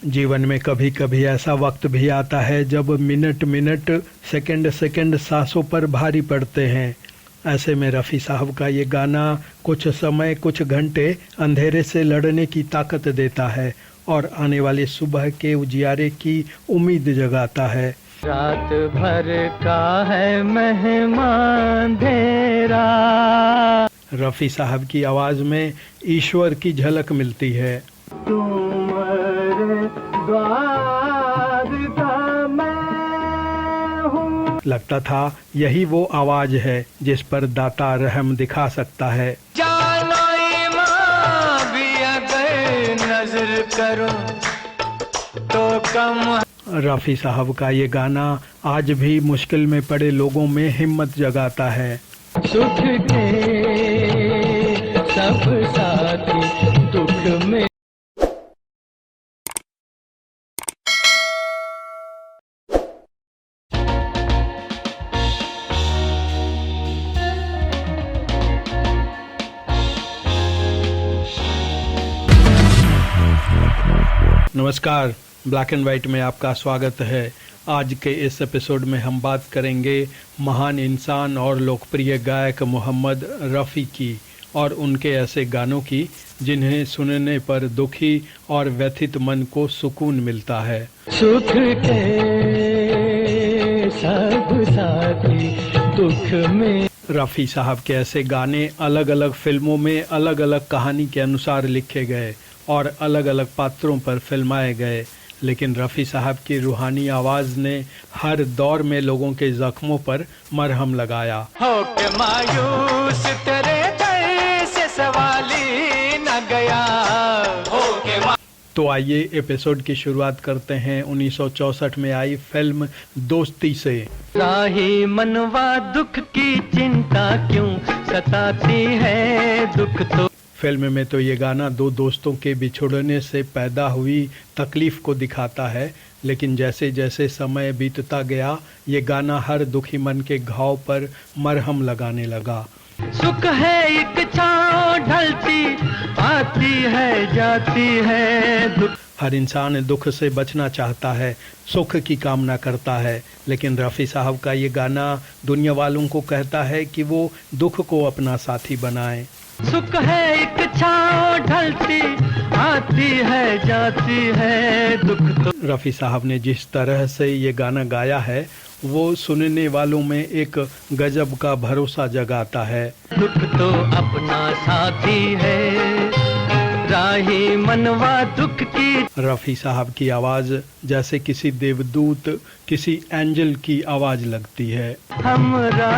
जीवन में कभी कभी ऐसा वक्त भी आता है जब मिनट मिनट सेकंड सेकंड सांसों पर भारी पड़ते हैं। ऐसे में रफ़ी साहब का ये गाना कुछ समय कुछ घंटे अंधेरे से लड़ने की ताकत देता है और आने वाली सुबह के उजियारे की उम्मीद जगाता है। रात भर का है मेहमान अंधेरा। रफ़ी साहब की आवाज़ में ईश्वर की झलक मिलती है। द्वार का मैं हूँ। लगता था यही वो आवाज है जिस पर दाता रहम दिखा सकता है। जानो ईमान भी अगर नजर करो तो कम। रफ़ी साहब का ये गाना आज भी मुश्किल में पड़े लोगों में हिम्मत जगाता है। सुख के सब साथी दुख में। नमस्कार, ब्लैक एंड वाइट में आपका स्वागत है। आज के इस एपिसोड में हम बात करेंगे महान इंसान और लोकप्रिय गायक मोहम्मद रफ़ी की और उनके ऐसे गानों की जिन्हें सुनने पर दुखी और व्यथित मन को सुकून मिलता है। सुख के सब साथी दुख में। रफ़ी साहब के ऐसे गाने अलग अलग फिल्मों में अलग अलग कहानी के अनुसार लिखे गए और अलग अलग पात्रों पर फिल्माए गए, लेकिन रफ़ी साहब की रूहानी आवाज़ ने हर दौर में लोगों के जख्मों पर मरहम लगाया। हो के मायूस तेरे दर से सवाली न गया। हो के तो आइए एपिसोड की शुरुआत करते हैं 1964 में आई फिल्म दोस्ती से। राही मनवा दुख की चिंता क्यों सताती है, दुख तो। फिल्म में तो ये गाना दो दोस्तों के बिछुड़ने से पैदा हुई तकलीफ़ को दिखाता है, लेकिन जैसे जैसे समय बीतता गया ये गाना हर दुखी मन के घाव पर मरहम लगाने लगा। सुख है एक छाँव ढलती आती है जाती है, दुख। हर इंसान दुख से बचना चाहता है, सुख की कामना करता है, लेकिन रफ़ी साहब का ये गाना दुनिया वालों को कहता है कि वो दुख को अपना साथी बनाएं। सुख है एक छाँव ढलती आती है जाती है, दुख तो। रफ़ी साहब ने जिस तरह से ये गाना गाया है वो सुनने वालों में एक गजब का भरोसा जगाता है। दुख तो अपना साथी है, राही मनवा दुख की। रफ़ी साहब की आवाज़ जैसे किसी देवदूत, किसी एंजल की आवाज़ लगती है। हमरा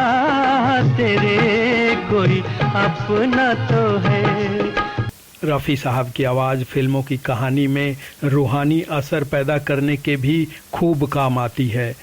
तेरे कोई अपना तो है। रफ़ी साहब की आवाज़ फिल्मों की कहानी में रूहानी असर पैदा करने के भी खूब काम आती है।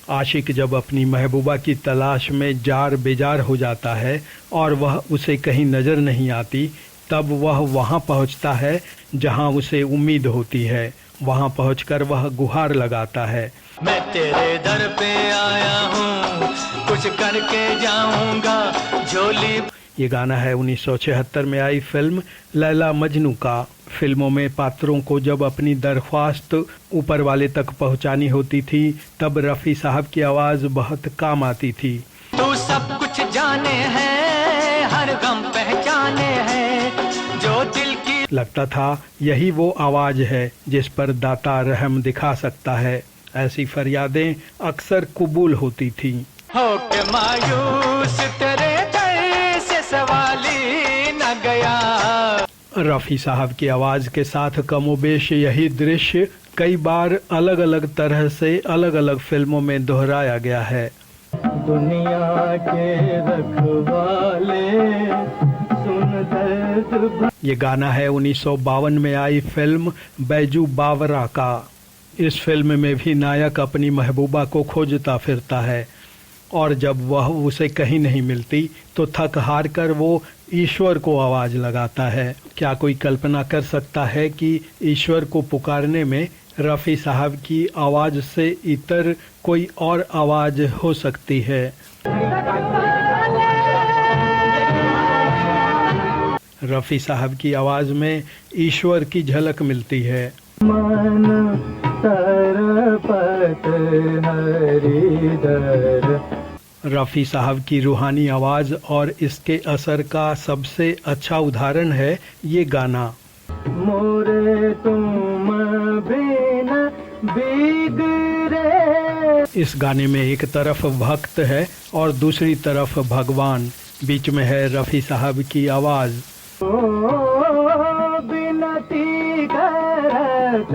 आशिक जब अपनी महबूबा की तलाश में जार बेजार हो जाता है और वह उसे कहीं नज़र नहीं आती, तब वह वहाँ पहुँचता है जहाँ उसे उम्मीद होती है। वहाँ पहुँचकर वह गुहार लगाता है, मैं तेरे दर पे आया हूँ, कुछ करके जाऊँगा झोली। ये गाना है 1976 में आई फिल्म लैला मजनू का। फिल्मों में पात्रों को जब अपनी दरख्वास्त ऊपर वाले तक पहुंचानी होती थी तब रफ़ी साहब की आवाज़ बहुत काम आती थी। तू सब कुछ जाने है, हर गम पहचाने है, जो दिल की। लगता था यही वो आवाज़ है जिस पर दाता रहम दिखा सकता है। ऐसी फरियादें अक्सर कबूल होती थीं। हो के मायूस तेरे दर से सवाली न गया। रफ़ी साहब की आवाज़ के साथ कमोबेश यही दृश्य कई बार अलग अलग तरह से अलग अलग फिल्मों में दोहराया गया है। दुनिया के रखवाले सुन दर्द। ये गाना है 1952 में आई फिल्म बैजू बावरा का। इस फिल्म में भी नायक अपनी महबूबा को खोजता फिरता है और जब वह उसे कहीं नहीं मिलती तो थक हार कर वो ईश्वर को आवाज़ लगाता है। क्या कोई कल्पना कर सकता है कि ईश्वर को पुकारने में रफ़ी साहब की आवाज़ से इतर कोई और आवाज़ हो सकती है। रफ़ी साहब की आवाज़ में ईश्वर की झलक मिलती है। मन तरपत हरिदर। रफ़ी साहब की रूहानी आवाज़ और इसके असर का सबसे अच्छा उदाहरण है ये गाना। मोरे तुम बिन बिगड़े। इस गाने में एक तरफ भक्त है और दूसरी तरफ भगवान, बीच में है रफ़ी साहब की आवाज़। बिनती करत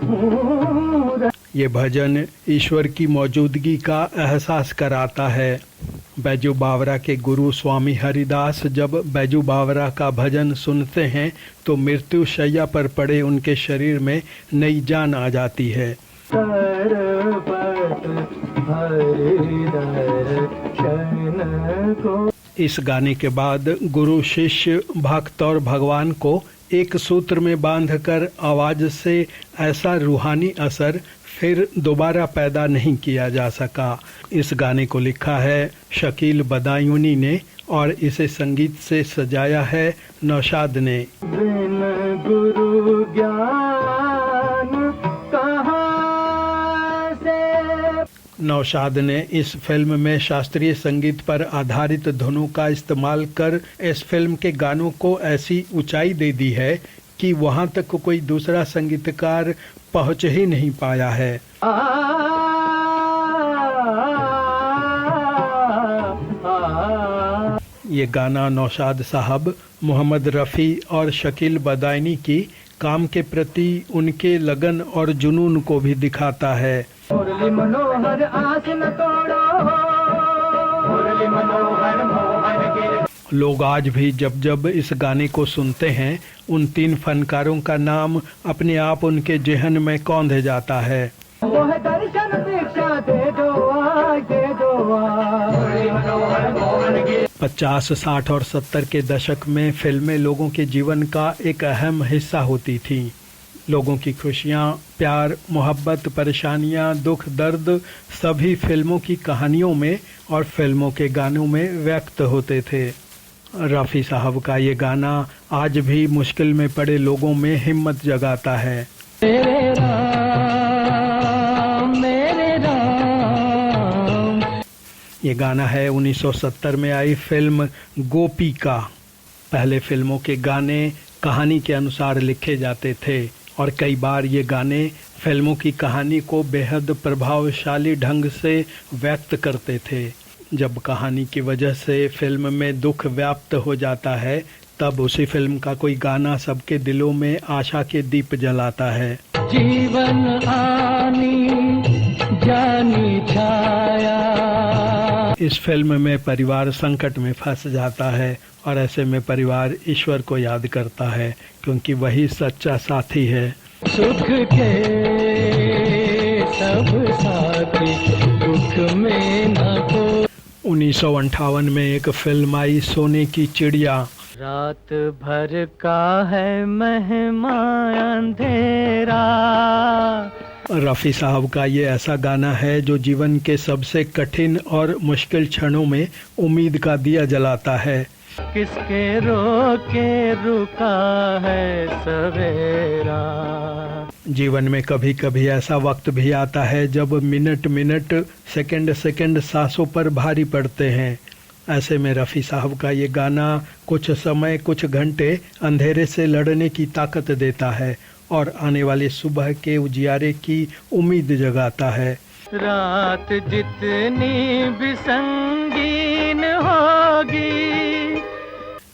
हूँ। ये भजन ईश्वर की मौजूदगी का एहसास कराता है। बैजू बावरा के गुरु स्वामी हरिदास जब बैजू बावरा का भजन सुनते हैं तो मृत्यु शैया पर पड़े उनके शरीर में नई जान आ जाती है। इस गाने के बाद गुरु शिष्य भक्त और भगवान को एक सूत्र में बांधकर आवाज से ऐसा रूहानी असर फिर दोबारा पैदा नहीं किया जा सका। इस गाने को लिखा है शकील बदायूनी ने और इसे संगीत से सजाया है नौशाद ने। बिन गुरु ज्ञान कहाँ से। नौशाद ने इस फिल्म में शास्त्रीय संगीत पर आधारित धुनों का इस्तेमाल कर इस फिल्म के गानों को ऐसी ऊंचाई दे दी है कि वहां तक कोई दूसरा संगीतकार पहुंच ही नहीं पाया है। ये गाना नौशाद साहब, मोहम्मद रफ़ी और शकील बदायूनी की काम के प्रति उनके लगन और जुनून को भी दिखाता है। मुरली मनोहर आस न तोड़ो, मुरली मनोहर मोहन गिर। लोग आज भी जब जब इस गाने को सुनते हैं उन तीन फनकारों का नाम अपने आप उनके जेहन में कौंध जाता है। वो है दर्शन दीक्षा दे दो, दे दो। मुरली मनोहर मोहन गिर। 50, 60 और 70 के दशक में फिल्में लोगों के जीवन का एक अहम हिस्सा होती थीं। लोगों की खुशियाँ, प्यार, मोहब्बत, परेशानियाँ, दुख, दर्द सभी फिल्मों की कहानियों में और फिल्मों के गानों में व्यक्त होते थे। रफ़ी साहब का ये गाना आज भी मुश्किल में पड़े लोगों में हिम्मत जगाता है। मेरे राम, मेरे राम। ये गाना है 1970 में आई फिल्म गोपी का। पहले फिल्मों के गाने कहानी के अनुसार लिखे जाते थे और कई बार ये गाने फिल्मों की कहानी को बेहद प्रभावशाली ढंग से व्यक्त करते थे। जब कहानी की वजह से फिल्म में दुख व्याप्त हो जाता है तब उसी फिल्म का कोई गाना सबके दिलों में आशा के दीप जलाता है। जीवन आनी जानी छाया। इस फिल्म में परिवार संकट में फंस जाता है और ऐसे में परिवार ईश्वर को याद करता है क्योंकि वही सच्चा साथी है। सुख के सब साथी, दुख में न को। 1958 में एक फिल्म आई सोने की चिड़िया। रात भर का है महिमा अंधेरा। रफ़ी साहब का ये ऐसा गाना है जो जीवन के सबसे कठिन और मुश्किल क्षणों में उम्मीद का दिया जलाता है। किसके रोके रुका है सवेरा। जीवन में कभी कभी ऐसा वक्त भी आता है जब मिनट मिनट, सेकंड सेकंड सांसों पर भारी पड़ते हैं। ऐसे में रफ़ी साहब का ये गाना कुछ समय, कुछ घंटे अंधेरे से लड़ने की ताकत देता है और आने वाली सुबह के उजियारे की उम्मीद जगाता है। रात जितनी भी संगीन होगी।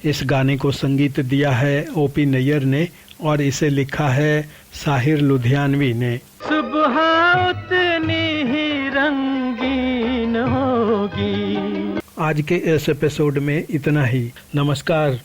इस गाने को संगीत दिया है ओपी नैयर ने और इसे लिखा है साहिर लुधियानवी ने। सुबह उतनी ही रंगीन होगी। आज के इस एपिसोड में इतना ही। नमस्कार।